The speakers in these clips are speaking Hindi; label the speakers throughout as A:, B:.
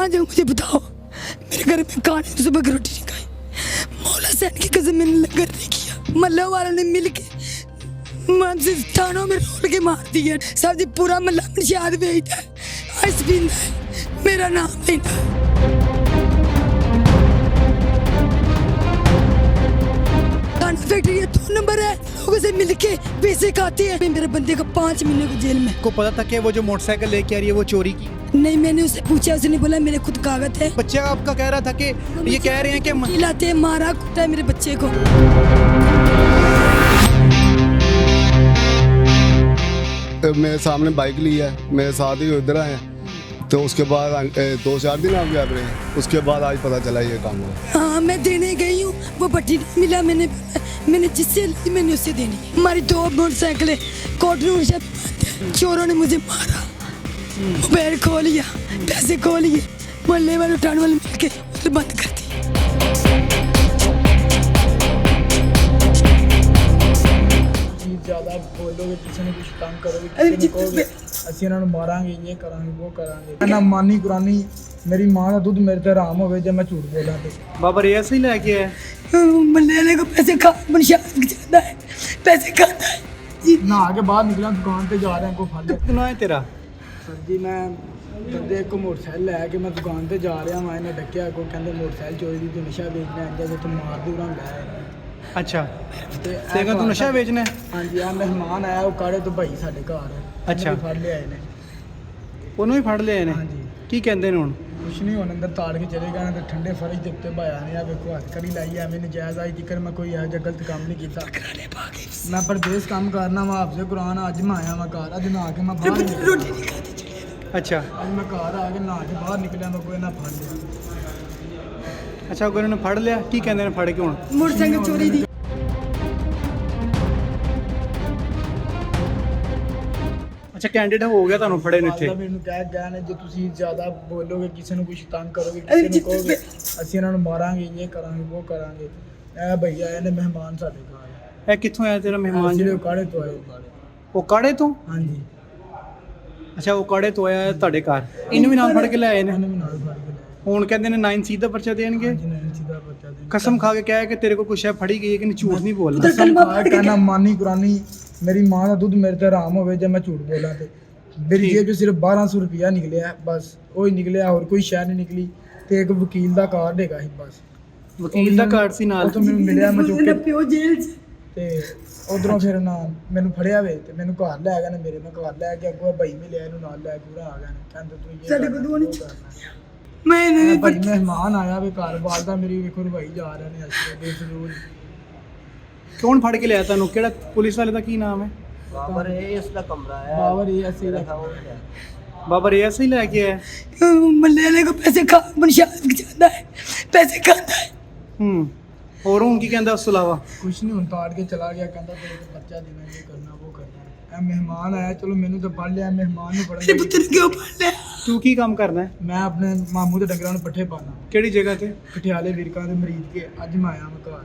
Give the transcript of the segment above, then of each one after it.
A: कहाँ जाऊँ मुझे बताओ। मेरे घर में कहाँ ने सुबह की रोटी नहीं खाई। मौला सैन की कसम मैंने लंगर नहीं किया। मल्ला वालों ने मिल के मुझे थानों में रोल के मार दिया। सब जी पूरा मल्ला मुंशियात भेजता है, आइस पींदा है, मेरा नाम लेना है। फैक्ट्री 2 नंबर है, लोगों से मिलके पैसे खाते हैं। मेरे बंदे को 5 महीने को जेल में।
B: को पता था कि वो जो मोटरसाइकिल लेके आ रही है वो चोरी की?
A: नहीं, मैंने उससे पूछा, उसने बोला मेरे खुद कागज है।
B: बच्चा आपका कह रहा था कि ये कह रहे हैं कि
A: लाते हैं, मारा कुटा है मेरे बच्चे को।
C: मेरे सामने बाइक ली है, मेरे साथ ही इधर आए, तो उसके बाद 2-4 दिन आ गया अपने, उसके बाद आज पता चला ये काम हुआ।
A: हाँ, मैं देने गई हूँ, वो पट्टी नहीं मिला। मैंने जिससे ली मैंने उससे देनी। हमारी 2 मोटरसाइकिलें कोटनूर से चोरों ने मुझे मारा, मोबाइल खो लिया, पैसे खो लिए, मोहल्ले वाले उठाने वाले मिलके उसे बंद कर दी।
D: ज़्यादा बोलोगे, किसी ने कुछ काम करोगे, किसी ने कहोगे ਅਸੀਂ ਇਹਨਾਂ ਨੂੰ ਮਾਰਾਂਗੇ, ਇਹ ਕਰਾਂਗੇ, ਉਹ ਕਰਾਂਗੇ। ਨਾ ਮਾਨੀ ਕੁਰਾਨੀ ਮੇਰੀ ਮਾਂ ਦਾ ਦੁੱਧ ਮੇਰੇ ਤੇ ਹਰਾਮ ਹੋਵੇ ਜੇ ਮੈਂ ਝੂਠ ਬੋਲਾਂ ਤੇ।
B: बाबा रियाज से ही लेके आया?
A: मल्ले वाले को पैसे खा मुंशियात जाता है, पैसे खाता है जी।
D: ਨਹਾ ਕੇ ਬਾਹਰ ਨਿਕਲਾਂ, ਦੁਕਾਨ ਤੇ ਜਾ ਰਿਹਾ, ਕੋਈ ਫੜ ਲਿਆ।
B: कितना है तेरा?
D: ਸਰ ਜੀ ਮੈਂ ਬੰਦੇ ਕੋ ਮੋਟਰਸਾਈਕਲ ਲੈ ਕੇ ਮੈਂ ਦੁਕਾਨ ਤੇ ਜਾ ਰਿਹਾ ਹਾਂ, ਇਹਨੇ ਡੱਕਿਆ, ਕੋ ਕਹਿੰਦੇ ਮੋਟਰਸਾਈਕਲ ਚੋਰੀ ਦੀ, ਤੂੰ ਨਸ਼ਾ ਵੇਚਣਾ ਹੈ ਜਾਂ ਤੂੰ ਮਾਰ ਦੂੰਗਾ ਲੈ।
B: अच्छा,
D: ਤੇ
B: तेगा तू नशा बेचना है?
D: ਹਾਂਜੀ, ਆ ਮਹਿਮਾਨ ਆਇਆ, ਉਹ ਕਾੜੇ ਤੋਂ ਭਾਈ ਸਾਡੇ ਘਰ
B: ਅੱਛਾ।
D: ਇਹਨੂੰ ਫੜ ਲਿਆ ਇਹਨੇ।
B: ਉਹਨੂੰ ਵੀ ਫੜ ਲਿਆ ਇਹਨੇ?
D: ਹਾਂਜੀ।
B: ਕੀ ਕਹਿੰਦੇ ਨੇ ਹੁਣ?
D: ਕੁਛ ਨਹੀਂ, ਹੁਣ ਅੰਦਰ ਤਾੜ ਕੇ ਚਲੇ ਗਏ ਨੇ ਤੇ ਠੰਡੇ ਫਰਜ ਦੇ ਉੱਤੇ ਭਾਇਆ ਨੇ। ਆ ਵੇਖੋ ਹੱਥ ਕਰੀ ਲਾਈ, ਐਵੇਂ ਨਜਾਇਜ਼ ਆਈ ਜ਼ਿਕਰ ਮੈਂ ਕੋਈ ਇਹੋ ਜਿਹਾ ਗਲਤ ਕੰਮ ਨਹੀਂ ਕੀਤਾ। ਮੈਂ ਪਰਦੇਸ ਕੰਮ ਕਰਨਾ ਵਾ, ਹਾਫਿਜ਼ ਕੁਰਾਨ। ਅੱਜ ਮੈਂ ਆਇਆ ਮੈਂ ਘਰ, ਅੱਜ ਨਹਾ ਕੇ ਮੈਂ ਬਾਹਰ ਨਿਕਲਿਆ।
A: रोटी नहीं खाती चलिए।
B: अच्छा
D: ਅੱਜ ਮੈਂ ਘਰ ਆ ਕੇ ਨਹਾ ਕੇ ਬਾਹਰ ਨਿਕਲਿਆ, ਮੈਂ ਕੋਈ ਨਾ ਫੜ ਲਿਆ।
B: ਅੱਛਾ, ਉਹ ਨੇ ਫੜ ਲਿਆ? ਕੀ ਕਹਿੰਦੇ ਨੇ ਫੜ ਕੇ ਹੁਣ?
A: मोटरसाइकिल चोरी दी।
B: ਅੱਛਾ, ਕੈਂਡੀਡੇਟ ਹੋ ਗਿਆ ਤੁਹਾਨੂੰ ਫੜੇ ਨੇ ਇੱਥੇ?
D: ਅੱਲਾ ਮੈਨੂੰ ਕਹਿ ਗਿਆ ਨੇ ਜੇ ਤੁਸੀਂ ਜ਼ਿਆਦਾ ਬੋਲੋਗੇ, ਕਿਸੇ ਨੂੰ ਕੁਛ ਤੰਗ ਕਰੋਗੇ, ਕਿਸੇ ਨੂੰ ਕਹੋਗੇ ਅਸੀਂ ਇਹਨਾਂ ਨੂੰ ਮਾਰਾਂਗੇ, ਇਹ ਕਰਾਂਗੇ, ਉਹ ਕਰਾਂਗੇ। ਇਹ ਭਈਆ ਆਏ ਨੇ ਮਹਿਮਾਨ ਸਾਡੇ ਘਰ।
B: ਇਹ ਕਿੱਥੋਂ ਆਇਆ ਤੇਰਾ ਮਹਿਮਾਨ?
D: ਜਿਹੜੇ ਕਾੜੇ ਤੋਂ ਆਏ।
B: ਉਹ ਕਾੜੇ ਤੋਂ?
D: ਹਾਂਜੀ।
B: ਅੱਛਾ, ਉਹ ਕਾੜੇ ਤੋਂ ਆਇਆ ਤੁਹਾਡੇ ਘਰ, ਇਹਨੂੰ ਵੀ ਨਾਲ ਫੜ ਕੇ ਲੈ ਆਏ ਨੇ?
D: ਇਹਨੇ ਵੀ ਨਾਲ ਫੜ ਕੇ ਲਿਆ।
B: ਹੁਣ ਕਹਿੰਦੇ ਨੇ 9C ਦਾ ਪਰਚਾ ਦੇਣਗੇ।
D: ਹਾਂਜੀ, ਨਹੀਂ ਸਿੱਧਾ ਬੱਚਾ ਦੇ
B: ਕਸਮ ਖਾ ਕੇ ਕਹਿਆ ਕਿ ਤੇਰੇ ਕੋਲ ਕੁਛ ਹੈ, ਫੜੀ ਗਈ ਹੈ ਕਿ ਨਹੀਂ, ਝੂਠ ਨਹੀਂ ਬੋਲਣਾ।
D: ਕਸਮ ਖਾ ਕੇ ਕਹਿਣਾ, ਮਾਨੀ ਕੁਰਾਨੀ ਮੇਰੀ ਮਾਂ ਦਾ ਦੁੱਧ ਮੇਰੇ ਤੇ ਹਰਾਮ ਹੋਵੇ ਜੇ ਮੈਂ ਝੂਠ ਬੋਲਾਂ ਤੇ। ਮੇਰੀ ਜੇਬ 'ਚ ਸਿਰਫ 1200 ਰੁਪਇਆ ਨਿਕਲਿਆ, ਬਸ ਉਹ ਹੀ ਨਿਕਲਿਆ, ਹੋਰ ਕੋਈ ਸ਼ੈ ਨਹੀਂ ਨਿਕਲੀ। ਤੇ ਇੱਕ ਵਕੀਲ ਦਾ ਕਾਰਡ ਹੈਗਾ ਸੀ ਬਸ।
B: ਵਕੀਲ ਦਾ ਕਾਰਡ ਸੀ ਨਾਲ?
D: ਉਹ ਤੋਂ ਮੈਨੂੰ ਮਿਲਿਆ, ਮੈਂ ਚੁੱਕ
A: मेरा
D: ਕੇ
A: प्यो जेल से।
D: ਤੇ ਉਧਰੋਂ ਫਿਰ ਨਾ ਮੈਨੂੰ ਫੜਿਆ ਵੇ ਤੇ ਮੈਨੂੰ ਘਰ ਲੈ ਗਿਆ ਨੇ ਮੇਰੇ। ਮੈਂ ਘਰ ਲੈ ਕੇ ਅੱਗੋਂ ਭਾਈ ਮਿਲਿਆ, ਇਹਨੂੰ ਨਾਲ ਲੈ ਕੇ ਪੂਰਾ ਆ ਗਿਆ ਨੇ। ਕਹਿੰਦੇ ਤੂੰ ਇਹ
A: ਸਾਡੇ
D: ਕਰਨਾ,
A: ਕੋਲ ਨਹੀਂ
D: ਉਹ ਕਰਨਾ।
A: मैं नहीं
D: ਭਾਈ ਮਹਿਮਾਨ ਆਇਆ ਵੇ ਘਰ, ਵਾਲਦਾ ਮੇਰੀ ਵੇਖੋ ਰਵਾਈ ਜਾ ਰਹੇ ਨੇ ਅੱਜ ਬੇਸਰੂਰ।
B: ਕੌਣ ਫੜ ਕੇ ਲਿਆ ਤੁਹਾਨੂੰ? ਕਿਹੜਾ ਪੁਲਿਸ ਵਾਲੇ ਦਾ ਕੀ ਨਾਮ ਹੈ?
D: ਬਾਬਰ ਇਹ ਅਸੀਂ ਦਾ
B: ਬਾਬਾ ਰਿਆਜ਼ से ही लेके आया?
A: मल्ले वाले को पैसे खा मुंशियात जाता है, पैसे खाता है।
B: ਹੋਰ ਹੁਣ ਕੀ ਕਹਿੰਦਾ ਉਸ ਤੋਂ ਇਲਾਵਾ?
D: ਕੁਛ ਨਹੀਂ, ਹੁਣ ਤਾੜ ਕੇ ਚਲਾ ਗਿਆ। ਕਹਿੰਦਾ ਤੇਰੇ ਤੇ ਬੱਚਾ ਦੇਣਾ, ਇਹ ਕਰਨਾ, ਉਹ ਕਰਨਾ। ਇਹ ਮਹਿਮਾਨ ਆਇਆ, ਚਲੋ ਮੈਨੂੰ ਤਾਂ ਫੜ ਲਿਆ, ਮਹਿਮਾਨ ਨੂੰ
A: मेरे
D: ਫੜਨ
A: पुत्र क्यों पढ़ लिया?
B: ਤੂੰ ਕੀ ਕੰਮ ਕਰਦਾ ਹੈ?
D: ਮੈਂ ਆਪਣੇ ਮਾਮੂ ਦੇ ਡੰਗਰਾਂ ਨੂੰ ਪੱਠੇ ਪਾਣਾ
B: ਕਿਹੜੀ ਜਗ੍ਹਾ ਤੇ?
D: ਪਟਿਆਲੇ ਵਿਰਕਾਂ ਦੇ ਮਰੀਜ਼ ਕੇ। ਅੱਜ ਮੈਂ ਆਇਆ ਮੈਂ ਘਰ।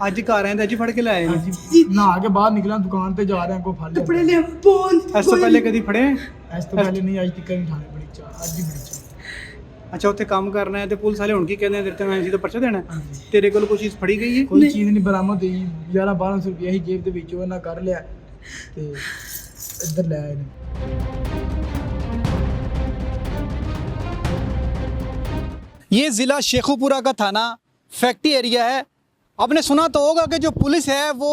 B: ਅੱਜ ਘਰ ਆਏ ਤੇ ਅੱਜ ਹੀ ਫੜ ਕੇ ਲਾਏ ਨੇ?
D: ਅੱਜ ਨਹਾ ਕੇ ਬਾਹਰ ਨਿਕਲਾਂ, ਦੁਕਾਨ ਤੇ ਜਾ ਰਿਹਾ, ਕੋਈ ਫੜ ਲਿਆ।
A: कपड़े ले बोल।
B: ਇਸ ਤੋਂ ਪਹਿਲੇ ਕਦੀ ਫੜੇ?
D: ਇਸ ਤੋਂ ਪਹਿਲੇ ਨਹੀਂ, ਅੱਜ ਤੱਕ ਨਹੀਂ ਠਾਣੇ ਬੜੀ ਚਾਹ, ਅੱਜ ਹੀ ਬੜੀ ਚਾਹ।
B: ਅੱਛਾ, ਉੱਥੇ ਕੰਮ ਕਰਨਾ ਹੈ ਤੇ ਪੁਲਿਸ ਵਾਲੇ ਹੁਣ ਕੀ ਕਹਿੰਦੇ ਨੇ? ਤੇਰੇ ਤੇ 9C ਦਾ ਪਰਚਾ ਦੇਣਾ ਹੈ?
D: ਹਾਂਜੀ।
B: ਤੇਰੇ ਕੋਲ ਕੋਈ ਚੀਜ਼ ਫੜੀ ਗਈ ਹੈ?
D: ਕੋਈ ਚੀਜ਼ ਨਹੀਂ ਬਰਾਮਦ ਹੋਈ। 1100-1200 ਰੁਪਇਆ ਹੀ ਜੇਬ ਦੇ ਵਿੱਚੋਂ ਇਹਨਾਂ ਕਰ ਲਿਆ ਤੇ ਇੱਧਰ ਲੈ ਆਏ ਨੇ।
B: ये ज़िला शेखुपुरा का थाना फैक्ट्री एरिया है। आपने सुना तो होगा कि जो पुलिस है वो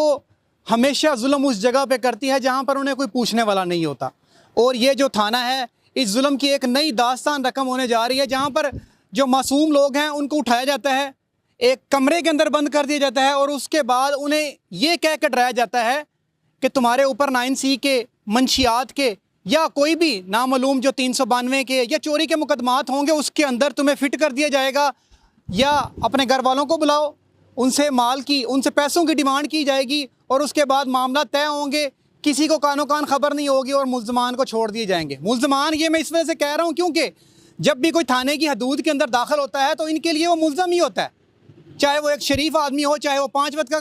B: हमेशा जुल्म उस जगह पे करती है जहाँ पर उन्हें कोई पूछने वाला नहीं होता। और ये जो थाना है, इस जुल्म की एक नई दास्तान रकम होने जा रही है, जहाँ पर जो मासूम लोग हैं उनको उठाया जाता है, एक कमरे के अंदर बंद कर दिया जाता है और उसके बाद उन्हें ये कह कर डराया जाता है कि तुम्हारे ऊपर 9C के, मंशियात के या कोई भी नामालूम जो 392 के या चोरी के मुकदमात होंगे उसके अंदर तुम्हें फिट कर दिया जाएगा, या अपने घर वालों को बुलाओ, उनसे माल की, उनसे पैसों की डिमांड की जाएगी और उसके बाद मामला तय होंगे, किसी को कानो कान खबर नहीं होगी और मुल्ज़मान को छोड़ दिए जाएंगे। मुल्ज़मान ये मैं इस वजह से कह रहा हूँ क्योंकि जब भी कोई थाने की हदूद के अंदर दाखिल होता है तो इनके लिए वो मुल्ज़म ही होता है, चाहे वो एक शरीफ आदमी हो, चाहे वो 5 वक्त का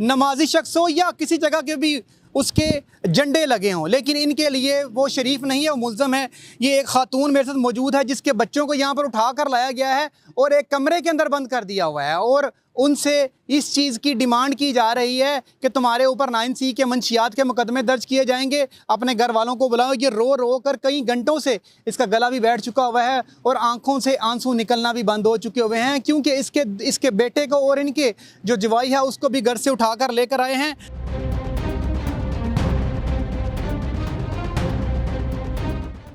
B: नमाजी शख्स हो, या किसी जगह के भी उसके झंडे लगे हों, लेकिन इनके लिए वो शरीफ नहीं है, वो मुल्ज़म है। ये एक खातून मेरे साथ मौजूद है जिसके बच्चों को यहाँ पर उठा कर लाया गया है और एक कमरे के अंदर बंद कर दिया हुआ है और उनसे इस चीज़ की डिमांड की जा रही है कि तुम्हारे ऊपर 9C के मंशियात के मुकदमे दर्ज किए जाएंगे, अपने घर वालों को बुलाओ। ये रो रो कर कई घंटों से इसका गला भी बैठ चुका हुआ है और आंखों से आंसू निकलना भी बंद हो चुके हुए हैं, क्योंकि इसके बेटे को और इनके जो जवाई है उसको भी घर से उठा कर लेकर आए हैं।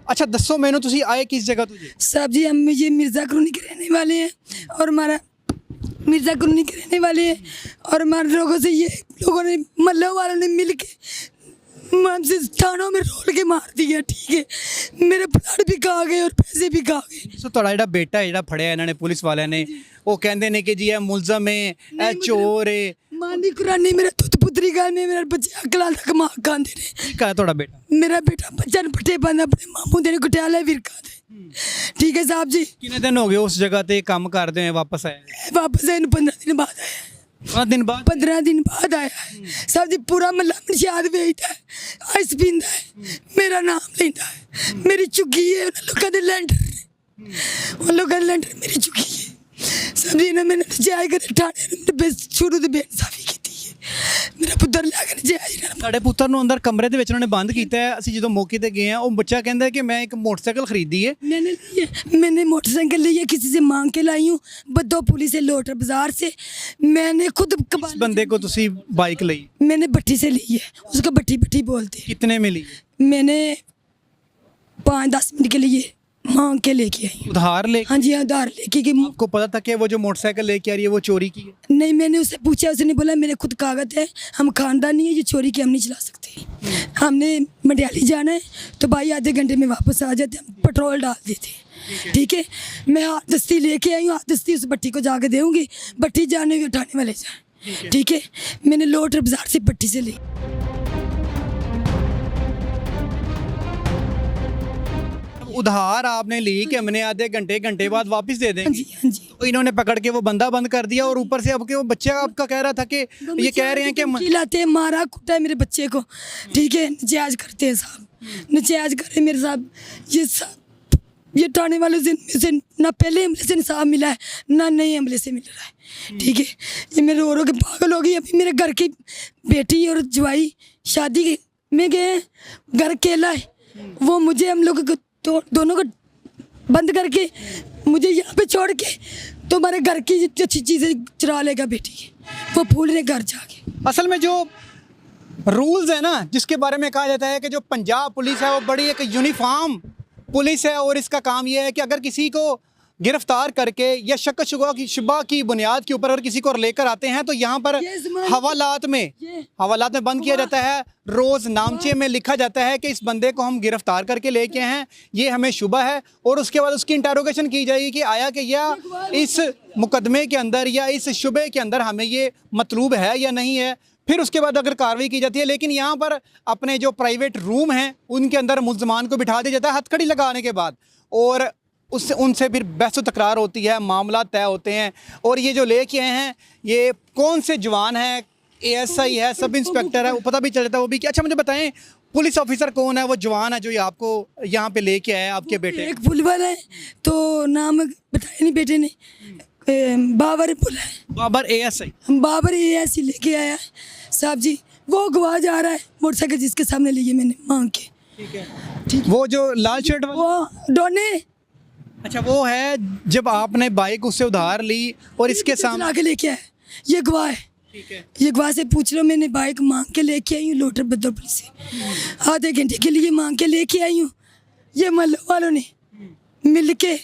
B: अच्छा दसो मैनू तुसी आए किस जगह तो जी?
A: साहब जी हम ये मिर्ज़ा कॉलोनी के रहने वाले हैं और हमारा मिर्ज़ा कॉलोनी के रहने वाले हैं और हमारे लोगों से ये लोगों ने मोहल्ले वालों ने मिल के हमसे थानों में रोल के मार दिया। ठीक है, मेरे प्लाट भी खा गए और पैसे भी खा गए।
B: सो ਤੁਹਾਡਾ ਜਿਹੜਾ ਬੇਟਾ ਜਿਹੜਾ ਫੜਿਆ ਇਹਨਾਂ ਨੇ ਪੁਲਿਸ ਵਾਲਿਆਂ ਨੇ ਉਹ ਕਹਿੰਦੇ ਨੇ ਕਿ ਜੀ ਇਹ ਮੁਲਜ਼ਮ ਹੈ, ਇਹ ਚੋਰ ਹੈ।
A: मानी कुरानी मेरा तुत पुत्री गल में मेरे बच्चे अकला तक मां खांदे ने।
B: ਕੀ ਕਹਾ ਤੁਹਾਡਾ ਬੇਟਾ?
A: मेरा बेटा बच्चन पट्टे बंद अपने मामू दे गुटियाले विरका दे। ठीक है साहब जी,
B: ਕਿੰਨੇ ਦਿਨ ਹੋ ਗਏ ਉਸ ਜਗ੍ਹਾ ਤੇ ਕੰਮ ਕਰਦੇ ਹੋਏ ਵਾਪਸ ਆਏ?
A: वापस इन 15 दिन बाद आया।
B: 15 दिन बाद?
A: 15 दिन बाद आया है। साहब जी पूरा महला मनशाद बेचता है, आइस पींदा है, मेरा नाम लेता है, मेरी चुकी है उन लोगों दे लैंडर उन लोगों दे लैंडर मेरी चुकी है। साहब जी ने मैंने जाय कर ठाणे ने बस शुरू से बेइंसाफी की है। मेरा पुੱਤਰ ਲੈ ਕੇ ਜਾਇਜ਼ ਨਾ
B: ਸਾਡੇ ਪੁੱਤਰ ਨੂੰ ਅੰਦਰ ਕਮਰੇ ਦੇ ਵਿੱਚ ਉਹਨਾਂ ਨੇ ਬੰਦ ਕੀਤਾ ਹੈ। ਅਸੀਂ ਜਦੋਂ ਮੌਕੇ ਤੇ ਗਏ ਆ ਉਹ ਬੱਚਾ ਕਹਿੰਦਾ ਹੈ ਕਿ ਮੈਂ ਇੱਕ मोटरसाइकिल खरीदी है।
A: मैंने मोटरसाइकिल ली है, किसी से मांग के लाई हूँ, बद्दो पुलिस से लोटर बाजार से। मैंने खुद
B: इस बंदे को तुसी बाइक ली?
A: मैंने भट्टी से ली है, उसको भट्टी भट्टी बोलते हैं।
B: कितने में ली?
A: मैंने 5-10 मिनट के लिए मांग के लेके आई हूँ।
B: उधार ले?
A: हाँ जी हाँ, उधार लेके कि
B: आपको पता था कि वो जो मोटरसाइकिल लेके आ रही है वो चोरी की है?
A: नहीं, मैंने उससे पूछा, उसने बोला मेरे खुद कागज है, हम खानदानी है, ये चोरी की हम नहीं चला सकते। हमने मंडियाली जाना है तो भाई आधे घंटे में वापस आ जाते, हम पेट्रोल डाल देते। ठीक है, मैं हाथ दस्ती लेके आई हूँ, हाथ दस्ती उस भट्टी को जाके दूँगी, भट्टी जाने उठाने वाले जाए। ठीक है, मैंने लोटर बाजार से भट्टी से ली।
B: उधार आपने ली कि हमने आधे घंटे बाद वापस दे
A: हाँ
B: देंगे,
A: जी हाँ जी।
B: तो इन्होंने पकड़ के वो बंदा बंद कर दिया और ऊपर से अब के वो बच्चा आपका कह रहा था कि ये कह रहे हैं कि
A: खिलाते हैं, मारा कुटा है मेरे बच्चे को। ठीक है, नजायज करते हैं साहब, नजायज करे मेरे साहब। ये थाने वाले से ना पहले हमले से इंसाफ मिला है ना नए हमले से मिल रहा है। ठीक है, ये मेरे रो के पागल हो गई। अभी मेरे घर की बेटी और जवाई शादी में गए, घर अकेला है, वो मुझे हम लोग तो दोनों को बंद करके मुझे यहाँ पे छोड़ के तो हमारे घर की अच्छी चीज़ें चुरा लेगा बेटी की, वो भूल रहे घर जाके।
B: असल में जो रूल्स है ना जिसके बारे में कहा जाता है कि जो पंजाब पुलिस है वो बड़ी एक यूनिफॉर्म पुलिस है और इसका काम ये है कि अगर किसी को गिरफ्तार करके या शक शुबा की बुनियाद के ऊपर अगर किसी को लेकर आते हैं तो यहाँ पर हवालात में बंद किया जाता है। रोज़ नामचे में लिखा जाता है कि इस बंदे को हम गिरफ्तार करके लेके हैं, ये हमें शुबा है, और उसके बाद उसकी इंटरोगेशन की जाएगी कि आया कि या इस मुकदमे के अंदर या इस शुबे के अंदर हमें ये मतलूब है या नहीं है। फिर उसके बाद अगर कार्रवाई की जाती है। लेकिन यहाँ पर अपने जो प्राइवेट रूम हैं उनके अंदर मुल्ज़मान को बिठा दिया जाता है हथकड़ी लगाने के बाद, और उससे उनसे फिर बहस तकरार होती है, मामला तय होते हैं। और ये जो लेके आए हैं ये कौन से जवान हैं, ASI है, सब इंस्पेक्टर है, वो पता भी चल जाता है वो भी। अच्छा मुझे बताएं पुलिस ऑफिसर कौन है, वो जवान है जो ये आपको यहाँ पे लेके आया आपके बेटे?
A: एक पुल वाला है तो नाम बताया नहीं बेटे ने, बाबर पुल है,
B: बाबर ASI।
A: बाबर ASI लेके आया है साहब जी। वो गवाह जा रहा है मोटरसाइकिल जिसके सामने लिए मैंने मांग के।
B: ठीक है, ठीक। वो जो लाल शर्ट
A: वो डोने,
B: अच्छा वो है जब आपने बाइक उससे उधार ली और इसके सामने
A: के लेके आया, ये गवाह है।
B: ठीक है,
A: ये गवाह से पूछ लो, मैंने बाइक मांग के लेके आई हूँ लोटर बदरपुर से, आधे घंटे के लिए मांग के लेके आई हूँ। ये मोहल्ले वालों ने मिल के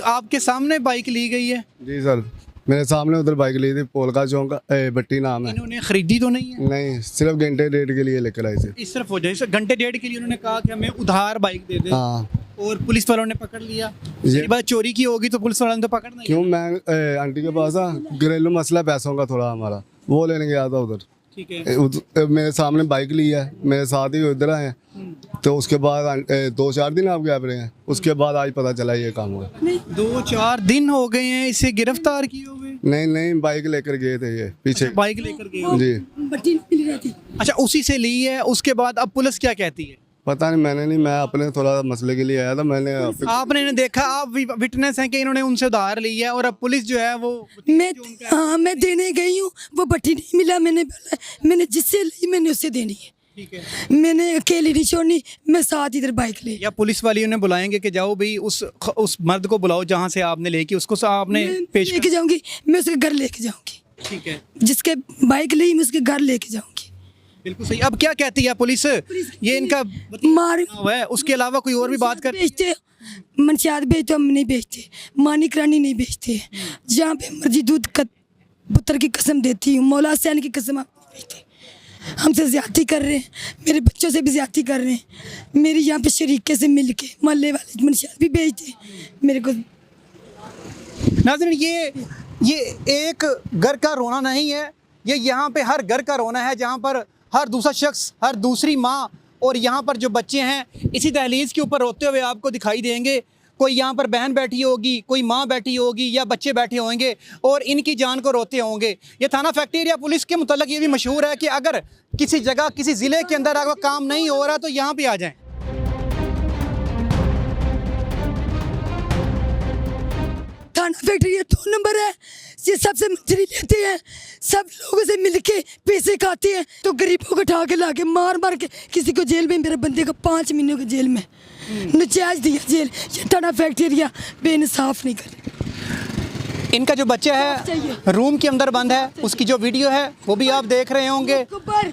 B: आपके सामने बाइक ली गई है?
C: जी सर, मेरे सामने उधर बाइक ली थी, पोलका चौक भट्टी नाम है।
B: इन्होंने खरीदी तो नहीं है?
C: नहीं, सिर्फ घंटे डेढ़ के लिए लेकर आए थे।
B: इस सिर्फ हो जाए घंटे डेढ़ के लिए उन्होंने कहा कि हमें उधार बाइक दे दे।
C: हाँ,
B: और पुलिस वालों ने पकड़ लिया।
C: ये
B: ये बात चोरी की होगी तो पुलिस वालों ने तो पकड़ना ही।
C: क्यों, मैं आंटी के पास घरेलू मसला पैसों का थोड़ा हमारा, वो लेने गया था उधर।
B: ठीक है,
C: मेरे सामने बाइक ली है, मेरे साथ ही इधर आए, तो उसके बाद 2-4 दिन आप गैप रहे हैं, उसके बाद आज पता चला ये काम हुआ।
B: 2-4 दिन हो गए हैं इसे गिरफ्तार किए हुए?
C: नहीं, बाइक लेकर गए थे ये पीछे।
B: बाइक लेकर गए?
C: जी,
A: भट्टी मिल रही थी।
B: अच्छा, उसी से ली है। उसके बाद अब पुलिस क्या कहती है?
C: पता नहीं, मैंने नहीं, मैं अपने थोड़ा मसले के लिए आया था। मैंने
B: आपने इन्हें देखा, आप विटनेस हैं कि इन्होंने उनसे उधार ली है और अब पुलिस जो है वो
A: मैं देने गई हूँ, वो भट्टी नहीं मिला। मैंने जिससे ली मैंने उससे देनी है।
B: ठीक है।
A: मैंने अकेली नहीं छोड़नी, मैं साथ इधर बाइक ले।
B: या पुलिस वाली उन्हें बुलाएंगे कि जाओ भाई उस मर्द को बुलाओ जहाँ से आपने लेके उसको आपने पेश
A: लेके जाऊंगी, मैं उसके घर लेके जाऊंगी।
B: ठीक है।
A: जिसके बाइक ली मैं उसके घर लेके जाऊंगी।
B: बिल्कुल सही। अब क्या कहती है पुलिस? ये इनका
A: मार
B: हुआ है, उसके अलावा कोई और भी बात कर?
A: बेचते मनशियात बेचते, हम नहीं बेचते। मानी करानी नहीं बेचते। जहाँ पे मर्जी दूध का पुत्र की कसम देती हूँ, मौला हुसैन की कसम आप नहीं बेचते। हमसे ज्यादती कर रहे हैं, मेरे बच्चों से भी ज्यादती कर रहे हैं। मेरी यहाँ पे शरीके से मिल के मोहल्ले वाले मनशियात भी बेचते मेरे को।
B: नाज़रीन, ये एक घर का रोना नहीं है, ये यहाँ पे हर घर का रोना है, जहाँ पर हर दूसरा शख्स, हर दूसरी माँ और यहाँ पर जो बच्चे हैं इसी दहलीज़ के ऊपर रोते हुए आपको दिखाई देंगे। कोई यहाँ पर बहन बैठी होगी, कोई माँ बैठी होगी या बच्चे बैठे होंगे और इनकी जान को रोते होंगे। ये थाना फैक्ट्री एरिया पुलिस के मुताल्लिक़ ये भी मशहूर है कि अगर किसी जगह, किसी ज़िले के अंदर अगर काम नहीं हो रहा तो यहाँ पे आ जाएँ।
A: थाना फैक्ट्री ये 2 नंबर है। ये सबसे मछली लेते हैं, सब लोगों से मिलके पैसे खाते हैं, तो गरीबों को उठा के लाके मार मार के किसी को जेल में, मेरे बंदे को 5 महीनों की जेल में नजायज दिया जेल। ये थाना फैक्ट्री एरिया बेइंसाफ नहीं करे।
B: इनका जो बच्चा है रूम के अंदर बंद है, उसकी जो वीडियो है वो भी आप देख रहे होंगे।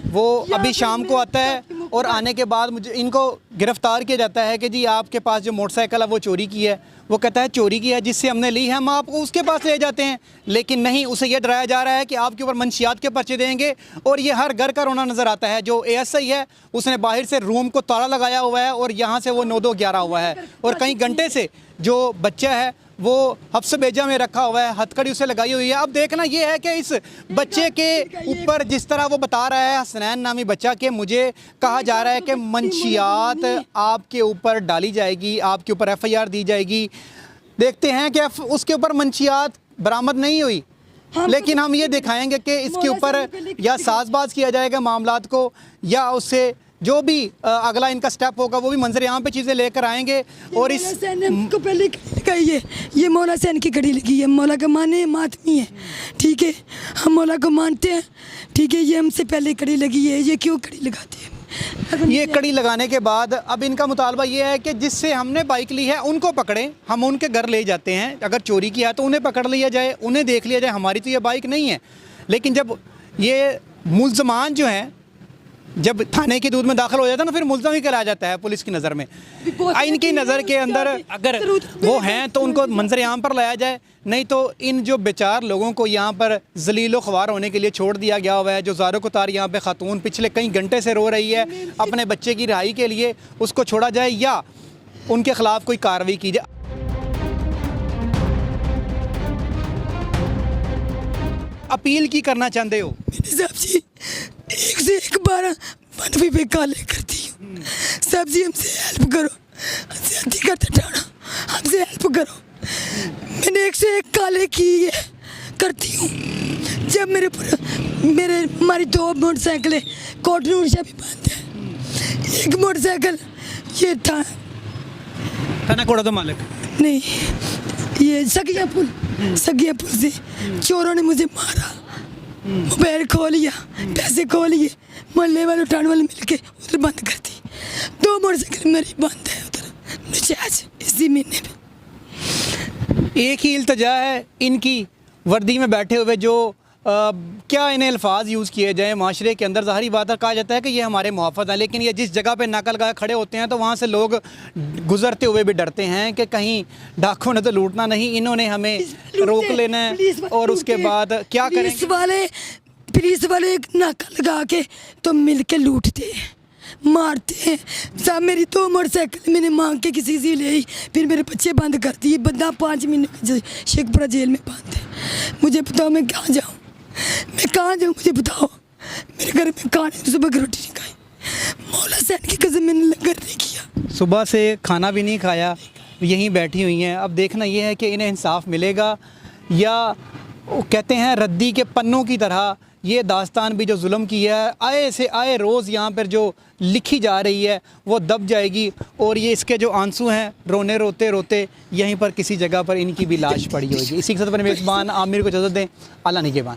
B: वो अभी शाम को आता है और आने के बाद मुझे इनको गिरफ्तार किया जाता है कि जी आपके पास जो मोटरसाइकिल है वो चोरी की है। वो कहता है चोरी की है, जिससे हमने ली है, हम आपको उसके पास ले जाते हैं। लेकिन नहीं, उसे ये डराया जा रहा है कि आपके ऊपर मंशियात के पर्चे देंगे। और ये हर घर का रोना नज़र आता है। जो ASI है उसने बाहर से रूम को ताला लगाया हुआ है और यहाँ से वो 9-2-11 हुआ है और कई घंटे से जो बच्चा है वो हफ्स बेजा में रखा हुआ है, हथकड़ी उसे लगाई हुई है। अब देखना ये है कि इस बच्चे के ऊपर जिस तरह वो बता रहा है, हसनैन नामी बच्चा, कि मुझे कहा जा रहा है कि मंशियात आपके ऊपर डाली जाएगी, आपके ऊपर FIR दी जाएगी। देखते हैं कि उसके ऊपर मंशियात बरामद नहीं हुई, लेकिन हम ये दिखाएंगे कि इसके ऊपर या साजबाज किया जाएगा मामलात को, या उससे जो भी अगला इनका स्टेप होगा वो भी मंजर यहाँ पे चीज़ें लेकर आएंगे। और इस
A: को पहले कही है, ये मौला हुसैन की घड़ी लगी है। मौला का माने मातमी है, ठीक है, हम मौला को मानते हैं, ठीक है। ये हमसे पहले कड़ी लगी है, ये क्यों कड़ी लगाते हैं?
B: ये कड़ी लगाने के बाद अब इनका मुतालबा ये है कि जिससे हमने बाइक ली है उनको पकड़ें, हम उनके घर ले जाते हैं। अगर चोरी किया है तो उन्हें पकड़ लिया जाए, उन्हें देख लिया जाए, हमारी तो ये बाइक नहीं है। लेकिन जब ये मुल्ज़मान जो हैं, जब थाने की दूध में दाखिल हो जाता है ना, फिर मुल्ज़म ही कराया जाता है पुलिस की नज़र में। इनकी नज़र के अंदर अगर वो हैं तो उनको मंजर यहाँ पर लाया जाए, नहीं तो इन जो बेचार लोगों को यहाँ पर जलीलो ख्वार होने के लिए छोड़ दिया गया हुआ है। जो ज़ारो कुतार यहाँ पे ख़ातून पिछले कई घंटे से रो रही है अपने बच्चे की रिहाई के लिए, उसको छोड़ा जाए या उनके ख़िलाफ़ कोई कार्रवाई की जाए। अपील की करना चाहते हो?
A: साहब जी, एक से एक 12 पे काले करती हूँ। साहब जी हमसे हेल्प करो, ज्यादती करते ठाना, हमसे हेल्प करो। मैंने 1 से 1 काले की है, करती हूँ। जब मेरे हमारी 2 मोटरसाइकिलें कोटनूर से भी बंद है। एक मोटरसाइकिल ये था
B: थाना कोड़ा तो मालिक
A: नहीं, ये सगिया पुल से चोरों ने मुझे मारा, मोबाइल खो लिया, पैसे खो लिए, मोहल्ले वाले उठाने वाले मिलके उधर बंद कर दी। 2 मोटरसाइकिल मेरी बंद है उधर नजायज इसी महीने में।
B: एक ही इल्तजा है इनकी, वर्दी में बैठे हुए जो क्या इन्हें अल्फाज यूज़ किए जाएँ माशरे के अंदर। ज़ाहिरी बात है, कहा जाता है कि ये हमारे मुहाफ़िज़ हैं, लेकिन ये जिस जगह पे नाका लगा खड़े होते हैं तो वहाँ से लोग गुज़रते हुए भी डरते हैं कि कहीं डाकुओं ने तो लूटना नहीं, इन्होंने हमें रोक लेना है। और उसके बाद क्या करें?
A: पुलिस वाले नाका लगा के तो मिल के लूटते हैं, मारते हैं। साहब मेरी 2 मोटरसाइकिल मैंने मांग के किसी से ले, फिर मेरे बच्चे बंद कर दिए। बंदा 5 महीने शेखपुरा जेल में बंद है। मुझे बताओ मैं कहाँ जाऊँ, मैं कहाँ जाऊँ, मुझे बताओ। मेरे घर में कहाँ नहीं, सुबह की रोटी नहीं खाई, मौला हुसैन की कसम मैंने लंगर नहीं किया,
B: सुबह से खाना भी नहीं खाया, यहीं बैठी हुई हैं। अब देखना ये है कि इन्हें इंसाफ मिलेगा या वो कहते हैं रद्दी के पन्नों की तरह ये दास्तान भी जो जुल्म की है आए से आए रोज़ यहाँ पर जो लिखी जा रही है वो दब जाएगी, और ये इसके जो आंसू हैं रोने रोते रोते यहीं पर किसी जगह पर इनकी भी लाश पड़ी होगी। इसी के साथ अपने मेज़बान आमिर को इजाज़त दें। अल्लाह निगहबान।